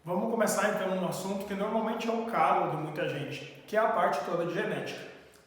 Vamos começar então um assunto que normalmente é o calo de muita gente, que é a parte toda de genética.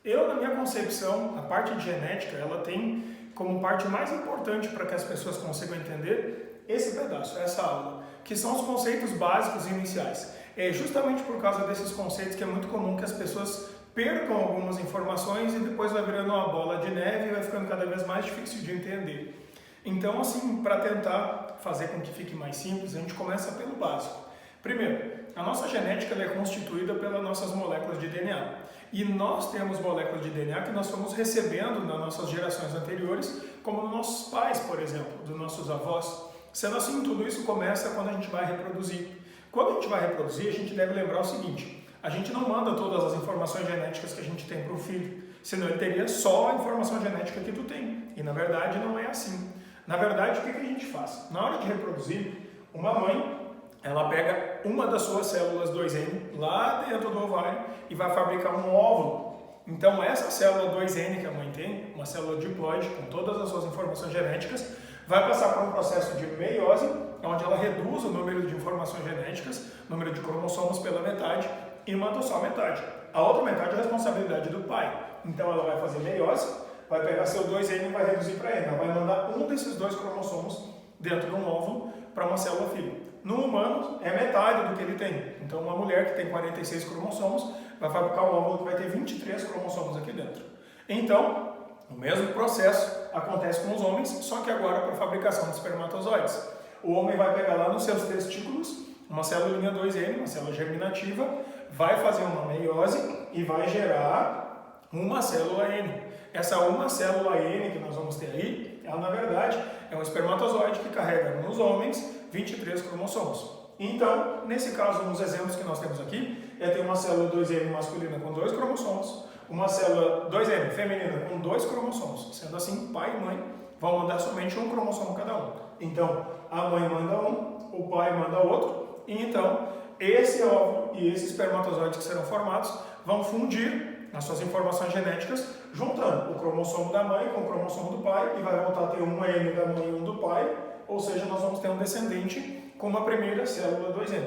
Eu, na minha concepção, a parte de genética, ela tem como parte mais importante para que as pessoas consigam entender esse pedaço, essa aula, que são os conceitos básicos iniciais. É justamente por causa desses conceitos que é muito comum que as pessoas percam algumas informações e depois vai virando uma bola de neve e vai ficando cada vez mais difícil de entender. Então, assim, para tentar fazer com que fique mais simples, a gente começa pelo básico. Primeiro, a nossa genética é constituída pelas nossas moléculas de DNA. E nós temos moléculas de DNA que nós fomos recebendo nas nossas gerações anteriores, como dos nossos pais, por exemplo, dos nossos avós. Sendo assim, tudo isso começa quando a gente vai reproduzir. Quando a gente vai reproduzir, a gente deve lembrar o seguinte: a gente não manda todas as informações genéticas que a gente tem para o filho, senão ele teria só a informação genética que tu tem. E na verdade não é assim. Na verdade, o que a gente faz? Na hora de reproduzir, uma mãe, ela pega uma das suas células 2N lá dentro do ovário e vai fabricar um óvulo. Então essa célula 2N que a mãe tem, uma célula diploide com todas as suas informações genéticas, vai passar por um processo de meiose, onde ela reduz o número de informações genéticas, número de cromossomos pela metade e manda só metade. A outra metade é a responsabilidade do pai. Então ela vai fazer meiose, vai pegar seu 2N e vai reduzir para N. Ela vai mandar um desses dois cromossomos dentro de um óvulo para uma célula filha. No humano, é metade do que ele tem. Então, uma mulher que tem 46 cromossomos vai fabricar um óvulo que vai ter 23 cromossomos aqui dentro. Então, o mesmo processo acontece com os homens, só que agora para a fabricação de espermatozoides. O homem vai pegar lá nos seus testículos uma célulinha 2N, uma célula germinativa, vai fazer uma meiose e vai gerar uma célula N. Essa uma célula N que nós vamos ter aí, ela na verdade é um espermatozoide que carrega nos homens 23 cromossomos. Então, nesse caso, nos exemplos que nós temos aqui, ter uma célula 2N masculina com 2 cromossomos, uma célula 2N feminina com 2 cromossomos. Sendo assim, pai e mãe vão mandar somente um cromossomo cada um. Então, a mãe manda um, o pai manda outro, e então esse óvulo e esses espermatozoides que serão formados vão fundir as suas informações genéticas, juntando o cromossomo da mãe com o cromossomo do pai, e vai voltar a ter um N da mãe e um do pai, ou seja, nós vamos ter um descendente com uma primeira célula 2N.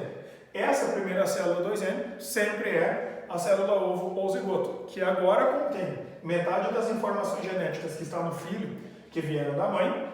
Essa primeira célula 2N sempre é a célula ovo ou zigoto, que agora contém metade das informações genéticas que está no filho, que vieram da mãe,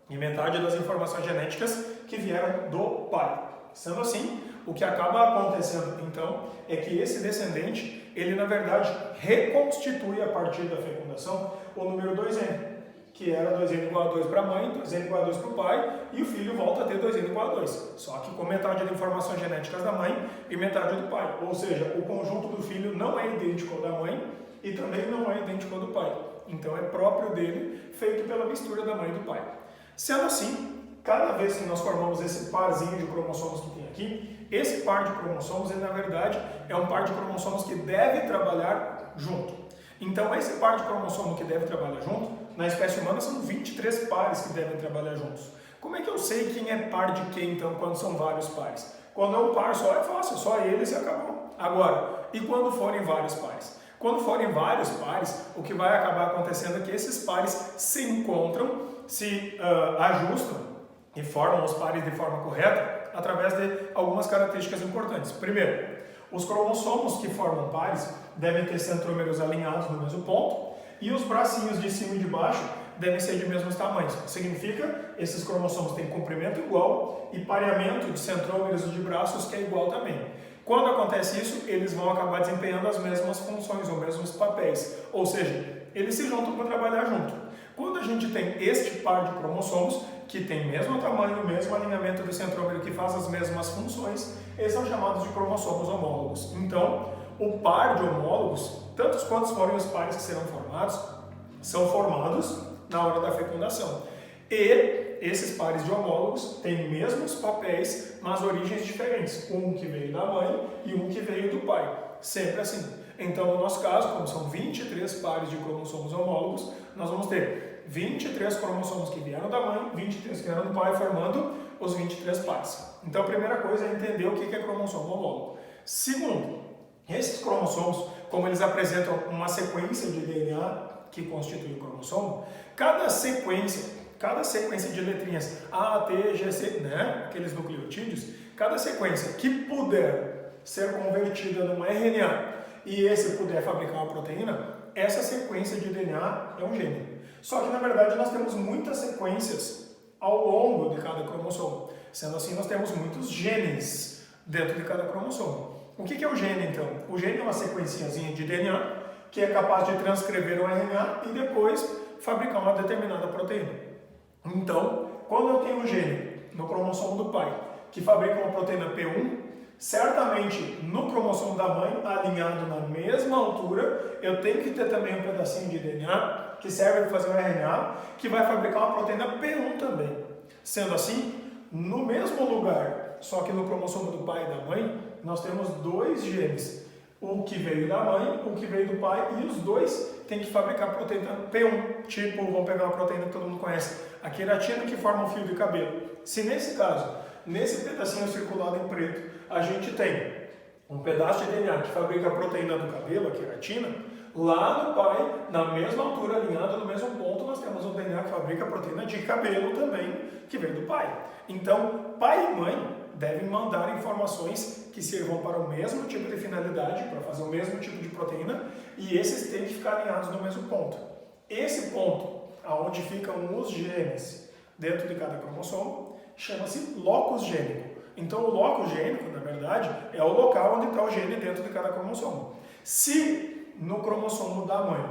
e metade das informações genéticas que vieram do pai. Sendo assim, o que acaba acontecendo, então, é que esse descendente, ele na verdade reconstitui a partir da fecundação o número 2N, que era 2N igual a 2 para a mãe, 2N igual a 2 para o pai, e o filho volta a ter 2N igual a 2, só que com metade de informações genéticas da mãe e metade do pai, ou seja, o conjunto do filho não é idêntico ao da mãe e também não é idêntico ao do pai, então é próprio dele, feito pela mistura da mãe e do pai. Sendo assim, cada vez que nós formamos esse parzinho de cromossomos que tem aqui, esse par de cromossomos, ele, na verdade, é um par de cromossomos que deve trabalhar junto. Então, esse par de cromossomo que deve trabalhar junto, na espécie humana são 23 pares que devem trabalhar juntos. Como é que eu sei quem é par de quem, então, quando são vários pares? Quando é um par só é fácil, só eles e acabou. Agora, e quando forem vários pares? Quando forem vários pares, o que vai acabar acontecendo é que esses pares se encontram, se ajustam e formam os pares de forma correta através de algumas características importantes. Primeiro, os cromossomos que formam pares devem ter centrômeros alinhados no mesmo ponto e os bracinhos de cima e de baixo devem ser de mesmos tamanhos. Significa, esses cromossomos têm comprimento igual e pareamento de centrômeros e de braços que é igual também. Quando acontece isso, eles vão acabar desempenhando as mesmas funções, os mesmos papéis, ou seja, eles se juntam para trabalhar junto. Quando a gente tem este par de cromossomos, que tem o mesmo tamanho, o mesmo alinhamento de centrômero, que faz as mesmas funções, eles são chamados de cromossomos homólogos. Então, o par de homólogos, tantos quantos forem os pares que serão formados, são formados na hora da fecundação. E esses pares de homólogos têm mesmos papéis, mas origens diferentes. Um que veio da mãe e um que veio do pai. Sempre assim. Então, no nosso caso, como são 23 pares de cromossomos homólogos, nós vamos ter 23 cromossomos que vieram da mãe, 23 que vieram do pai, formando os 23 pares. Então, a primeira coisa é entender o que é cromossomo homólogo. Segundo, esses cromossomos, como eles apresentam uma sequência de DNA que constitui o cromossomo, cada sequência de letrinhas A, T, G, C, né? Aqueles nucleotídeos, cada sequência que puder ser convertida num RNA e esse puder fabricar uma proteína, essa sequência de DNA é um gene. Só que, na verdade, nós temos muitas sequências ao longo de cada cromossomo. Sendo assim, nós temos muitos genes dentro de cada cromossomo. O que é o gene, então? O gene é uma sequenciazinha de DNA que é capaz de transcrever um RNA e depois fabricar uma determinada proteína. Então, quando eu tenho um gene no cromossomo do pai que fabrica uma proteína P1, certamente no cromossomo da mãe, alinhado na mesma altura, eu tenho que ter também um pedacinho de DNA que serve para fazer um RNA que vai fabricar uma proteína P1 também. Sendo assim, no mesmo lugar, só que no cromossomo do pai e da mãe, nós temos dois genes. O que veio da mãe, o que veio do pai, e os dois têm que fabricar proteína P1. Tipo, vamos pegar uma proteína que todo mundo conhece, a queratina, que forma um fio de cabelo. Se nesse caso, nesse pedacinho circulado em preto, a gente tem um pedaço de DNA que fabrica a proteína do cabelo, a queratina, lá no pai, na mesma altura, alinhado no mesmo ponto, nós temos um DNA que fabrica a proteína de cabelo também, que veio do pai. Então, pai e mãe devem mandar informações que sirvam para o mesmo tipo de finalidade, para fazer o mesmo tipo de proteína, e esses têm que ficar alinhados no mesmo ponto. Esse ponto, aonde ficam os genes dentro de cada cromossomo, chama-se locus gênico. Então, o locus gênico, na verdade, é o local onde está o gene dentro de cada cromossomo. Se no cromossomo da mãe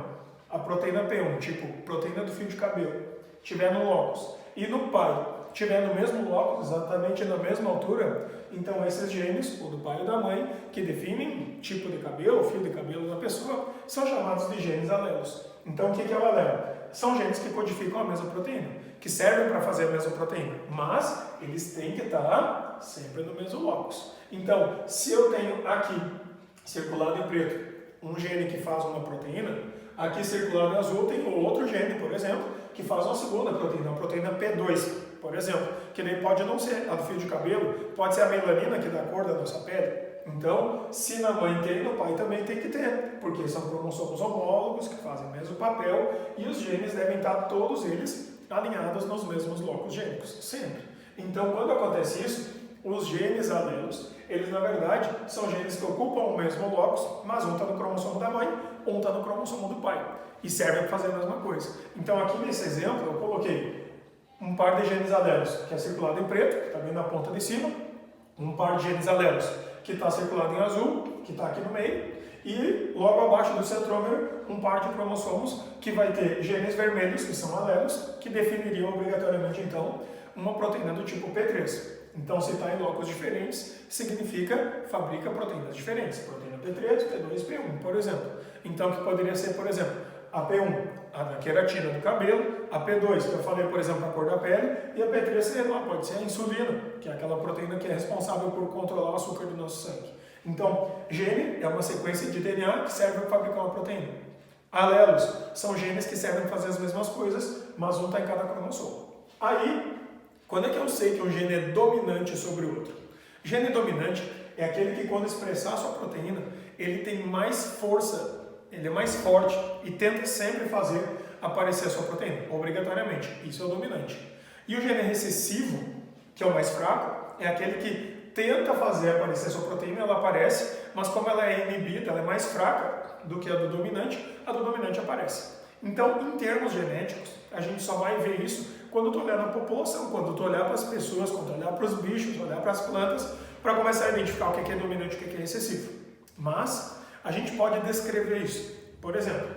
a proteína P1, tipo proteína do fio de cabelo, estiver no locus, e no pai estiver no mesmo locus, exatamente na mesma altura, então esses genes, o do pai e da mãe, que definem tipo de cabelo, fio de cabelo da pessoa, são chamados de genes alelos. Então, o que é o alelo? São genes que codificam a mesma proteína, que servem para fazer a mesma proteína, mas eles têm que estar sempre no mesmo locus. Então, se eu tenho aqui, circulado em preto, um gene que faz uma proteína, aqui circulado em azul tem outro gene, por exemplo, que faz uma segunda proteína, a proteína P2, por exemplo, que nem pode não ser a do fio de cabelo, pode ser a melanina que dá a cor da nossa pele. Então, se na mãe tem, no pai também tem que ter, porque são cromossomos homólogos que fazem o mesmo papel e os genes devem estar todos eles alinhados nos mesmos locos gênicos, sempre. Então, quando acontece isso, os genes alelos, eles na verdade são genes que ocupam o mesmo locus, mas um está no cromossomo da mãe, um está no cromossomo do pai, e servem para fazer a mesma coisa. Então, aqui nesse exemplo, eu coloquei um par de genes alelos que é circulado em preto, que está bem na ponta de cima, um par de genes alelos que está circulado em azul, que está aqui no meio, e logo abaixo do centrômero, um par de cromossomos que vai ter genes vermelhos, que são alelos, que definiriam obrigatoriamente, então, uma proteína do tipo P3. Então, se está em locos diferentes, significa fabrica proteínas diferentes. Proteína P3, P2, P1, por exemplo. Então, que poderia ser, por exemplo, a P1, a da queratina do cabelo, a P2, que eu falei, por exemplo, a cor da pele, e a P3 sei lá, pode ser a insulina, que é aquela proteína que é responsável por controlar o açúcar do nosso sangue. Então, gene é uma sequência de DNA que serve para fabricar uma proteína. Alelos são genes que servem para fazer as mesmas coisas, mas um está em cada cromossomo. Aí, quando é que eu sei que um gene é dominante sobre o outro? Gene dominante é aquele que, quando expressar a sua proteína, ele tem mais força, ele é mais forte e tenta sempre fazer aparecer a sua proteína, obrigatoriamente. Isso é o dominante. E o gene recessivo, que é o mais fraco, é aquele que tenta fazer aparecer a sua proteína, ela aparece, mas como ela é inibida, ela é mais fraca do que a do dominante aparece. Então, em termos genéticos, a gente só vai ver isso quando tu olhar na população, quando tu olhar para as pessoas, quando tu olhar para os bichos, olhar para as plantas, para começar a identificar o que é dominante e o que é recessivo. Mas a gente pode descrever isso. Por exemplo,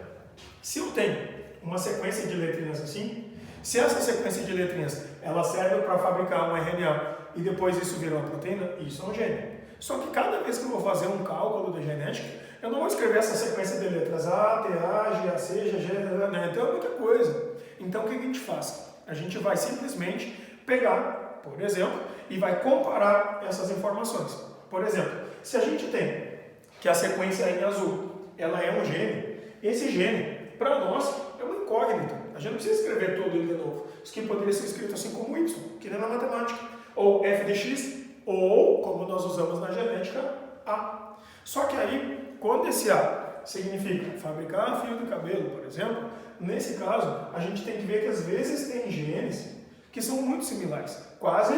se eu tenho uma sequência de letrinhas assim, se essa sequência de letrinhas ela serve para fabricar um RNA e depois isso vira uma proteína, isso é um gene. Só que cada vez que eu vou fazer um cálculo de genética, eu não vou escrever essa sequência de letras A, T, A, G, A, C, G, G, né? Então é muita coisa. Então o que a gente faz? A gente vai simplesmente pegar, por exemplo, e vai comparar essas informações. Por exemplo, se a gente tem que a sequência em azul, ela é um gene, esse gene, para nós, é uma incógnita. A gente não precisa escrever todo ele de novo. Isso aqui poderia ser escrito assim como Y, que nem na matemática. Ou F de X, ou, como nós usamos na genética, A. Só que aí, quando esse A significa fabricar fio de cabelo, por exemplo, nesse caso, a gente tem que ver que às vezes tem genes que são muito similares, quase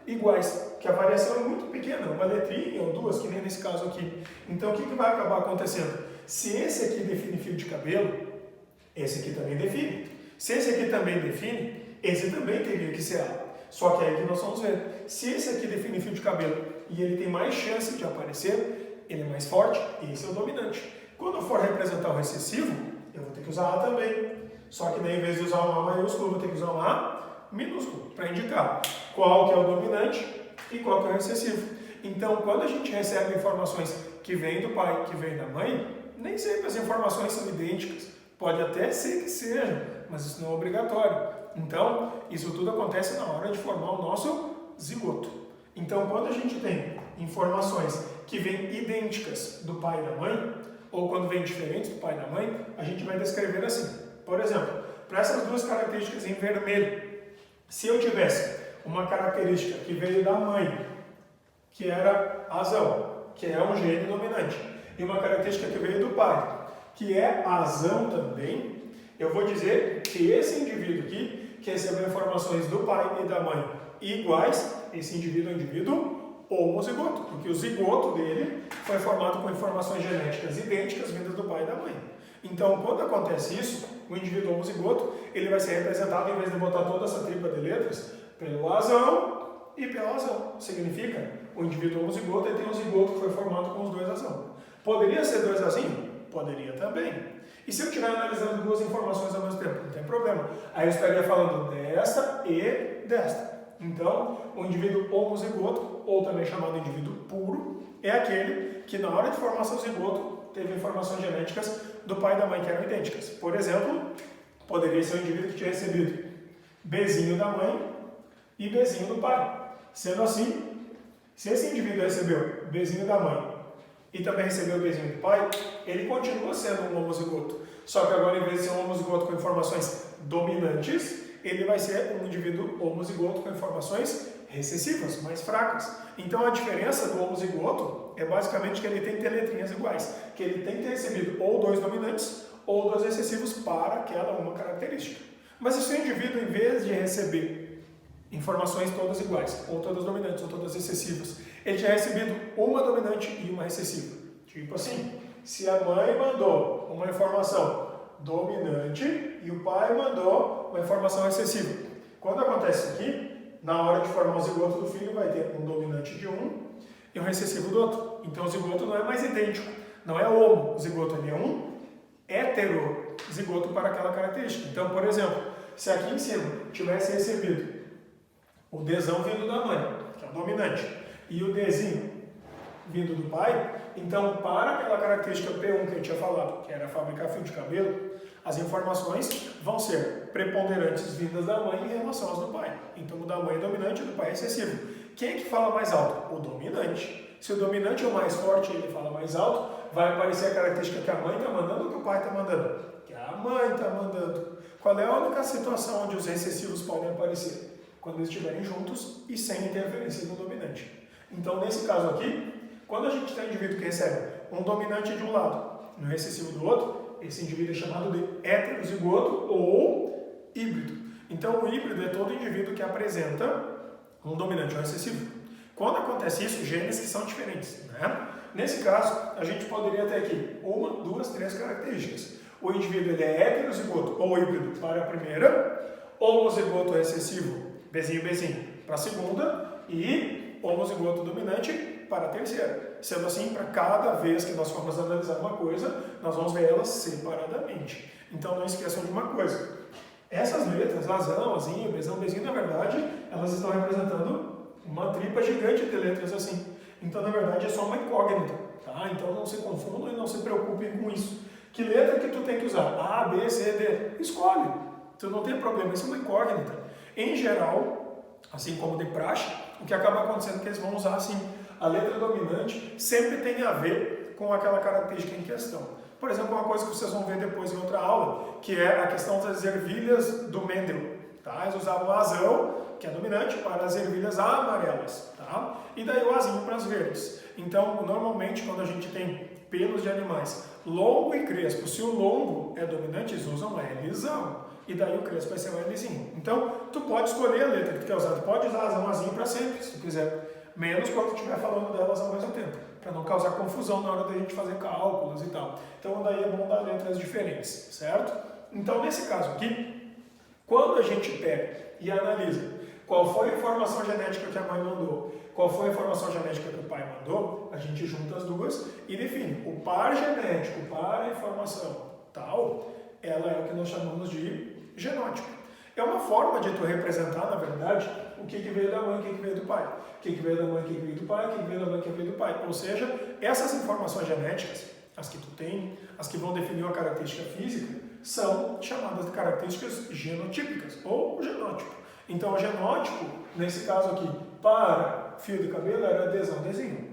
iguais. que a variação é muito pequena, uma letrinha ou duas, que nem nesse caso aqui. Então, o que vai acabar acontecendo? Se esse aqui define fio de cabelo, esse aqui também define. Se esse aqui também define, esse também teria que ser A. Só que aí que nós vamos ver. Se esse aqui define fio de cabelo e ele tem mais chance de aparecer, ele é mais forte, esse é o dominante. Quando eu for representar o recessivo, eu vou ter que usar A também. Só que daí, em vez de usar um A maiúsculo, eu vou ter que usar um A minúsculo, para indicar qual que é o dominante e qual que é o recessivo. Então, quando a gente recebe informações que vêm do pai, que vêm da mãe, nem sempre as informações são idênticas. Pode até ser que sejam, mas isso não é obrigatório. Então, isso tudo acontece na hora de formar o nosso zigoto. Então, quando a gente tem informações que vêm idênticas do pai e da mãe, ou quando vêm diferentes do pai e da mãe, a gente vai descrever assim. Por exemplo, para essas duas características em vermelho, se eu tivesse uma característica que veio da mãe, que era azão, que é um gene dominante, e uma característica que veio do pai, que é azão também, eu vou dizer que esse indivíduo aqui, que recebeu informações do pai e da mãe iguais, esse indivíduo é um indivíduo homozigoto, porque o zigoto dele foi formado com informações genéticas idênticas vindas do pai e da mãe. Então, quando acontece isso, o indivíduo homozigoto, ele vai ser representado, em vez de botar toda essa tripla de letras, pelo azão e pelo azão. Significa, o indivíduo homozigoto, ele tem um zigoto que foi formado com os dois azão. Poderia ser dois azinhos? Poderia também. E se eu estiver analisando duas informações ao mesmo tempo? Não tem problema. Aí eu estaria falando desta e desta. Então, o indivíduo homozigoto, ou também chamado indivíduo puro, é aquele que na hora de formar seu zigoto teve informações genéticas do pai e da mãe que eram idênticas. Por exemplo, poderia ser um indivíduo que tinha recebido Bzinho da mãe e Bzinho do pai. Sendo assim, se esse indivíduo recebeu Bzinho da mãe e também recebeu Bzinho do pai, ele continua sendo um homozigoto. Só que agora, em vez de ser um homozigoto com informações dominantes, ele vai ser um indivíduo homozigoto com informações recessivas, mais fracas. Então, a diferença do homozigoto é basicamente que ele tem que ter letrinhas iguais, que ele tem que ter recebido ou dois dominantes ou dois recessivos para aquela uma característica. Mas se o indivíduo, em vez de receber informações todas iguais, ou todas dominantes ou todas recessivas, ele tinha recebido uma dominante e uma recessiva. Tipo assim, se a mãe mandou uma informação dominante e o pai mandou uma informação recessiva. Quando acontece isso aqui, na hora de formar o zigoto do filho, vai ter um dominante de um e um recessivo do outro. Então o zigoto não é mais idêntico, não é homo, o zigoto ele é um heterozigoto para aquela característica. Então, por exemplo, se aqui em cima tivesse recebido o Dzão vindo da mãe, que é o dominante, e o Dzinho vindo do pai, então para aquela característica P1 que eu tinha falado, que era fabricar fio de cabelo, as informações vão ser preponderantes vindas da mãe em relação às do pai. Então o da mãe é dominante e o do pai é excessivo. Quem é que fala mais alto? O dominante. Se o dominante é o mais forte e ele fala mais alto, vai aparecer a característica que a mãe está mandando ou que o pai está mandando? Que a mãe está mandando. Qual é a única situação onde os recessivos podem aparecer? Quando eles estiverem juntos e sem interferência do dominante. Então, nesse caso aqui, quando a gente tem um indivíduo que recebe um dominante de um lado e um recessivo do outro, esse indivíduo é chamado de heterozigoto ou híbrido. Então, o híbrido é todo indivíduo que apresenta um dominante ou um recessivo. Quando acontece isso, genes que são diferentes, né? Nesse caso, a gente poderia ter aqui uma, duas, três características. O indivíduo ele é heterozigoto ou híbrido para a primeira, homozigoto recessivo, Bzinho, para a segunda e homozigoto dominante para a terceira. Sendo assim, para cada vez que nós formos analisar uma coisa, nós vamos ver elas separadamente. Então, não esqueçam de uma coisa. Essas letras, azão, azinho, Bzinho, na verdade, elas estão representando uma tripa gigante de letras assim. Então, na verdade, é só uma incógnita. Tá? Então, não se confundam e não se preocupem com isso. Que letra que tu tem que usar? A, B, C, D. Escolhe. Tu não tem problema, isso é uma incógnita. Em geral, assim como de praxe, o que acaba acontecendo é que eles vão usar assim, a letra dominante sempre tem a ver com aquela característica em questão. Por exemplo, uma coisa que vocês vão ver depois em outra aula, que é a questão das ervilhas do Mendel. Tá? Eles usavam o azão, que é dominante, para as ervilhas amarelas. Tá? E daí o azinho para as verdes. Então, normalmente, quando a gente tem pelos de animais longo e crespo, se o longo é dominante, eles usam Lzão. E daí o crespo vai ser o Lzinho. Então, tu pode escolher a letra que tu quer usar. Tu pode usar azão, azinho para sempre, se tu quiser. Menos quando estiver falando delas ao mesmo tempo, para não causar confusão na hora da gente fazer cálculos e tal. Então daí é bom dar letras diferentes, certo? Então nesse caso aqui, quando a gente pega e analisa qual foi a informação genética que a mãe mandou, qual foi a informação genética que o pai mandou, a gente junta as duas e define o par genético para a informação tal, ela é o que nós chamamos de genótipo. É uma forma de tu representar, na verdade, o que veio da mãe, o que veio do pai. O que veio da mãe, o que veio do pai, o que veio da mãe, o que veio do pai. Ou seja, essas informações genéticas, as que tu tem, as que vão definir uma característica física, são chamadas de características genotípicas, ou genótipo. Então, o genótipo, nesse caso aqui, para fio de cabelo, era Dzão, Dzinho.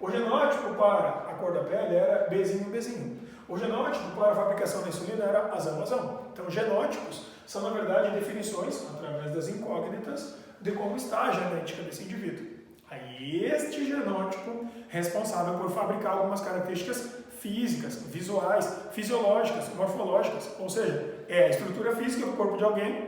O genótipo para a cor da pele era Bzinho, Bzinho. O genótipo para a fabricação da insulina era Azão, Azão. Então, genótipos são, na verdade, definições, através das incógnitas, de como está a genética desse indivíduo. Aí, este genótipo responsável por fabricar algumas características físicas, visuais, fisiológicas, morfológicas, ou seja, é a estrutura física do corpo de alguém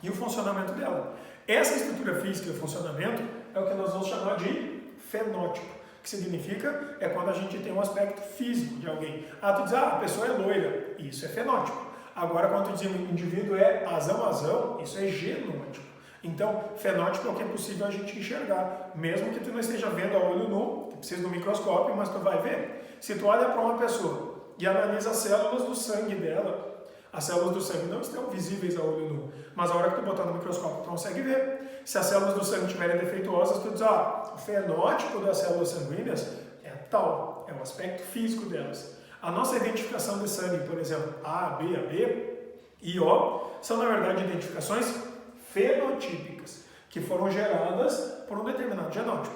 e o funcionamento dela. Essa estrutura física e o funcionamento é o que nós vamos chamar de fenótipo, que significa é quando a gente tem um aspecto físico de alguém. Ah, tu diz, a pessoa é loira, isso é fenótipo. Agora, quando tu diz o indivíduo é azão, azão, isso é genótipo. Então, fenótipo é o que é possível a gente enxergar, mesmo que tu não esteja vendo a olho nu, tu precisa do microscópio, mas tu vai ver. Se tu olha para uma pessoa e analisa as células do sangue dela, as células do sangue não estão visíveis a olho nu, mas a hora que tu botar no microscópio tu consegue ver. Se as células do sangue estiverem defeituosas, tu diz, o fenótipo das células sanguíneas é tal, é o aspecto físico delas. A nossa identificação de sangue, por exemplo, A, B, AB e O, são na verdade identificações fenotípicas, que foram geradas por um determinado genótipo.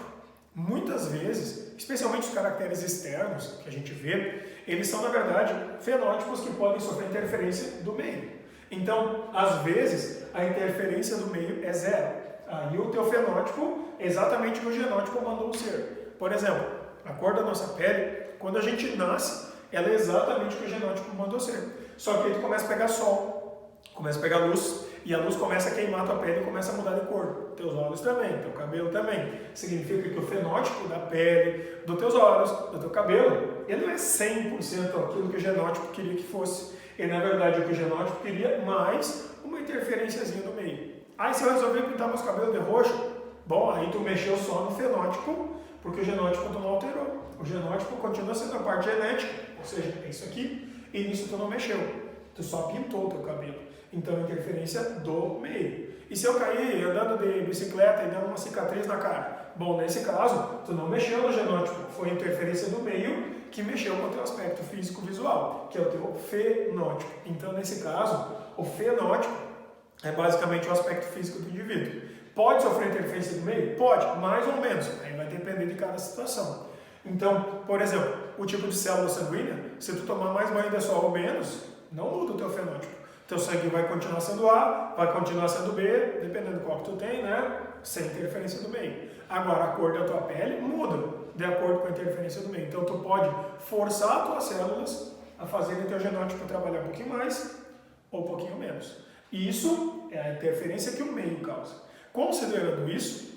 Muitas vezes, especialmente os caracteres externos que a gente vê, eles são, na verdade, fenótipos que podem sofrer interferência do meio. Então, às vezes, a interferência do meio é zero. Aí o teu fenótipo é exatamente o que o genótipo mandou ser. Por exemplo, a cor da nossa pele, quando a gente nasce, ela é exatamente o que o genótipo mandou ser. Só que aí tu começa a pegar sol, começa a pegar luz, e a luz começa a queimar a tua pele e começa a mudar de cor. Teus olhos também, teu cabelo também. Significa que o fenótipo da pele, dos teus olhos, do teu cabelo, ele não é 100% aquilo que o genótipo queria que fosse. Ele, na verdade, o que o genótipo queria, mais uma interferenciazinha do meio. Aí se eu resolver pintar meus cabelos de roxo, bom, aí tu mexeu só no fenótipo, porque o genótipo tu não alterou. O genótipo continua sendo a parte genética, ou seja, é isso aqui, e nisso tu não mexeu. Tu só pintou o teu cabelo. Então, interferência do meio. E se eu cair andando de bicicleta e dando uma cicatriz na cara? Bom, nesse caso, tu não mexeu no genótipo. Foi a interferência do meio que mexeu com o teu aspecto físico-visual, que é o teu fenótipo. Então, nesse caso, o fenótipo é basicamente o aspecto físico do indivíduo. Pode sofrer interferência do meio? Pode, mais ou menos. Aí vai depender de cada situação. Então, por exemplo, o tipo de célula sanguínea, se tu tomar mais banho de sol ou menos, não muda o teu fenótipo. Teu sangue vai continuar sendo A, vai continuar sendo B, dependendo do qual que tu tem, né? Sem interferência do meio. Agora, a cor da tua pele muda de acordo com a interferência do meio. Então, tu pode forçar as tuas células a fazerem teu genótipo trabalhar um pouquinho mais ou um pouquinho menos. E isso é a interferência que o meio causa. Considerando isso,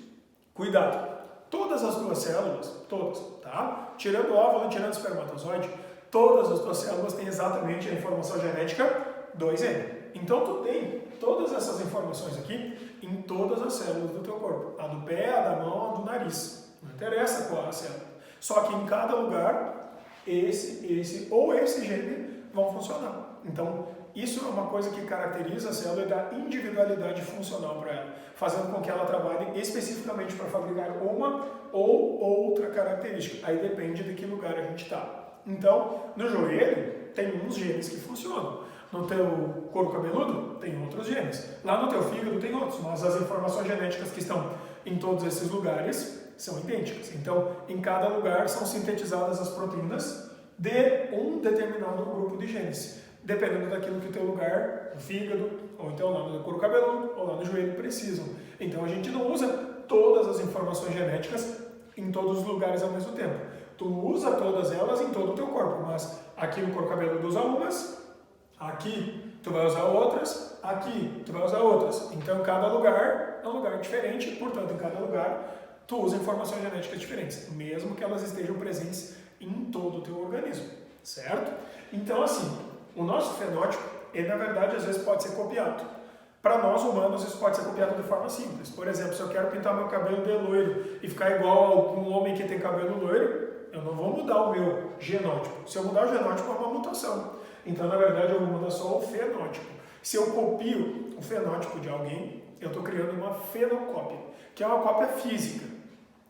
cuidado. Todas as tuas células, todas, tá? Tirando o óvulo e tirando o espermatozoide, todas as tuas células têm exatamente a informação genética 2N. Então, tu tem todas essas informações aqui em todas as células do teu corpo. A do pé, a da mão, a do nariz. Não interessa qual é a célula. Só que em cada lugar, esse ou esse gene vão funcionar. Então, isso é uma coisa que caracteriza a célula e dá individualidade funcional para ela, fazendo com que ela trabalhe especificamente para fabricar uma ou outra característica. Aí depende de que lugar a gente está. Então, no joelho, tem uns genes que funcionam. No teu couro cabeludo, tem outros genes. Lá no teu fígado, tem outros. Mas as informações genéticas que estão em todos esses lugares são idênticas. Então, em cada lugar são sintetizadas as proteínas de um determinado grupo de genes, dependendo daquilo que o teu lugar, no fígado, ou então lá no couro cabeludo, ou lá no joelho, precisam. Então, a gente não usa todas as informações genéticas em todos os lugares ao mesmo tempo. Tu usa todas elas em todo o teu corpo, mas aqui no couro cabeludo usa umas, aqui tu vai usar outras, aqui tu vai usar outras. Então, cada lugar é um lugar diferente, portanto, em cada lugar tu usa informações genéticas diferentes, mesmo que elas estejam presentes em todo o teu organismo, certo? Então, assim, o nosso fenótipo, ele na verdade às vezes pode ser copiado. Para nós humanos isso pode ser copiado de forma simples. Por exemplo, se eu quero pintar meu cabelo de loiro e ficar igual a um homem que tem cabelo loiro, eu não vou mudar o meu genótipo. Se eu mudar o genótipo é uma mutação. Então, na verdade, eu vou mudar só o fenótipo. Se eu copio o fenótipo de alguém, eu estou criando uma fenocópia, que é uma cópia física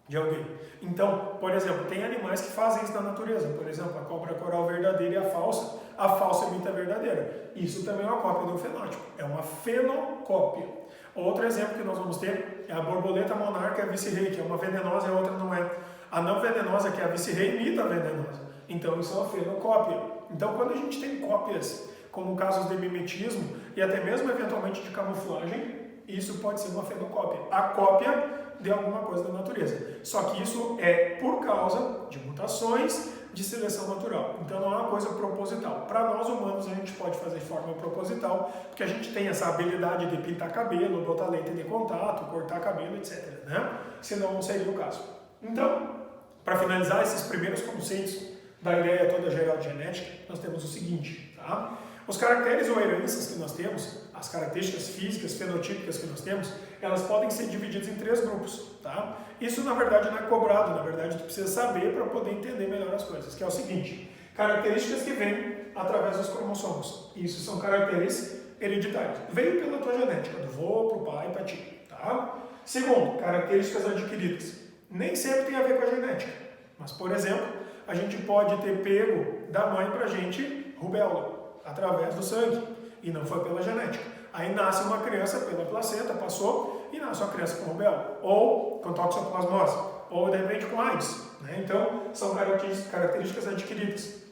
de alguém. Então, por exemplo, tem animais que fazem isso na natureza. Por exemplo, a cobra coral verdadeira e a falsa imita a verdadeira. Isso também é uma cópia do fenótipo, é uma fenocópia. Outro exemplo que nós vamos ter é a borboleta monarca e a vice-rei, que é uma venenosa e a outra não é. A não venenosa, que é a vice-rei, imita a venenosa. Então, isso é uma fenocópia. Então, quando a gente tem cópias, como casos de mimetismo e até mesmo eventualmente de camuflagem, isso pode ser uma fenocópia, a cópia de alguma coisa da natureza. Só que isso é por causa de mutações de seleção natural. Então não é uma coisa proposital. Para nós humanos a gente pode fazer de forma proposital, porque a gente tem essa habilidade de pintar cabelo, botar lente de contato, cortar cabelo, etc. Né? Senão não seria o caso. Então, para finalizar esses primeiros conceitos da ideia toda geral de genética, nós temos o seguinte, tá? Os caracteres ou heranças que nós temos, as características físicas, fenotípicas que nós temos, elas podem ser divididas em 3 grupos, tá? Isso na verdade não é cobrado, na verdade tu precisa saber para poder entender melhor as coisas, que é o seguinte: características que vêm através dos cromossomos. Isso são caracteres hereditários. Veio pela tua genética, do vô para o pai para ti, tá? Segundo, características adquiridas. Nem sempre tem a ver com a genética, mas por exemplo, a gente pode ter pego da mãe para a gente rubéola, através do sangue, e não foi pela genética. Aí nasce uma criança pela placenta, passou, e nasce uma criança com rubéola, ou com toxoplasmose, ou de repente com AIDS. Né? Então, são características adquiridas.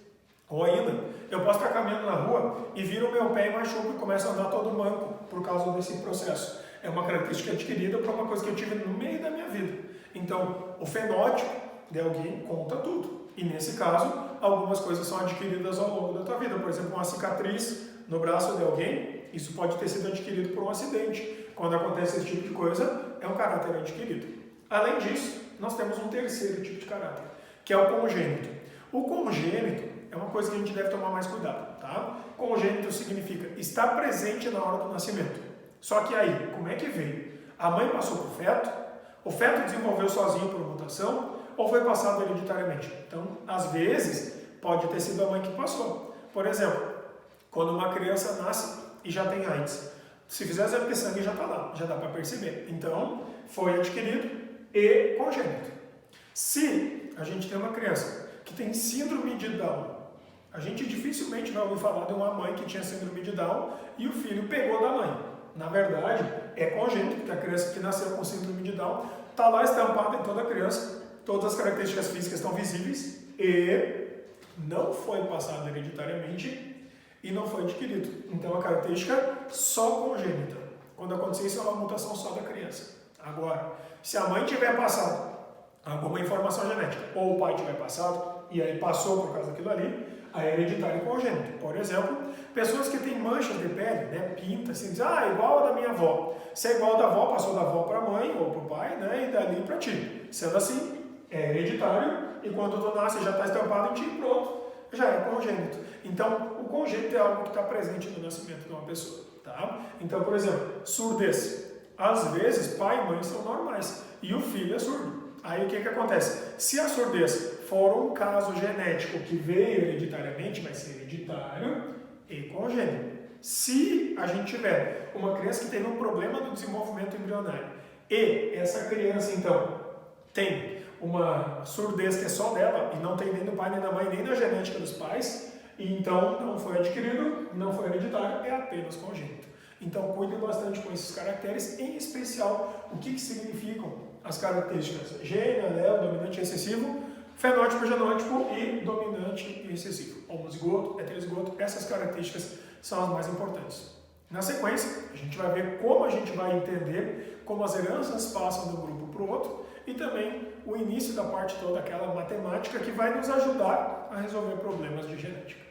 Ou ainda, eu posso estar caminhando na rua e viro o meu pé e machuco e começo a andar todo manco por causa desse processo. É uma característica adquirida por uma coisa que eu tive no meio da minha vida. Então, o fenótipo de alguém conta tudo. E nesse caso, algumas coisas são adquiridas ao longo da tua vida. Por exemplo, uma cicatriz no braço de alguém, isso pode ter sido adquirido por um acidente. Quando acontece esse tipo de coisa, é um caráter adquirido. Além disso, nós temos um terceiro tipo de caráter, que é o congênito. O congênito é uma coisa que a gente deve tomar mais cuidado, tá? Congênito significa estar presente na hora do nascimento. Só que aí, como é que veio? A mãe passou para o feto desenvolveu sozinho por mutação, ou foi passado hereditariamente? Então, às vezes, pode ter sido a mãe que passou. Por exemplo, quando uma criança nasce e já tem AIDS, se fizer exame de sangue já está lá, já dá para perceber. Então, foi adquirido e congênito. Se a gente tem uma criança que tem síndrome de Down, a gente dificilmente vai ouvir falar de uma mãe que tinha síndrome de Down e o filho pegou da mãe. Na verdade, é congênito, porque a criança que nasceu com síndrome de Down está lá estampada em toda a criança, todas as características físicas estão visíveis e não foi passado hereditariamente e não foi adquirido. Então, a característica só congênita. Quando acontecer isso, é uma mutação só da criança. Agora, se a mãe tiver passado alguma informação genética, ou o pai tiver passado, e aí passou por causa daquilo ali, aí é hereditário e congênito. Por exemplo, pessoas que têm manchas de pele, né, pinta, assim, diz, igual a da minha avó. Se é igual da avó, passou da avó para a mãe ou para o pai, né, e dali para ti. Sendo assim, é hereditário, e quando tu nasce já está estampado em ti, pronto, já é congênito. Então, o congênito é algo que está presente no nascimento de uma pessoa, tá? Então, por exemplo, surdez. Às vezes, pai e mãe são normais, e o filho é surdo. Aí o que acontece? Se a surdez for um caso genético que veio hereditariamente, vai ser hereditário e congênito. Se a gente tiver uma criança que teve um problema no desenvolvimento embrionário e essa criança, então, tem uma surdez que é só dela e não tem nem do pai, nem da mãe, nem da genética dos pais, e então não foi adquirido, não foi hereditário, é apenas congênito. Então cuide bastante com esses caracteres, em especial o que significam as características gene, alelo, dominante e excessivo, fenótipo, genótipo e dominante e excessivo. Homozigoto, heterozigoto, essas características são as mais importantes. Na sequência, a gente vai ver como a gente vai entender como as heranças passam de um grupo para o outro e também o início da parte toda, aquela matemática que vai nos ajudar a resolver problemas de genética.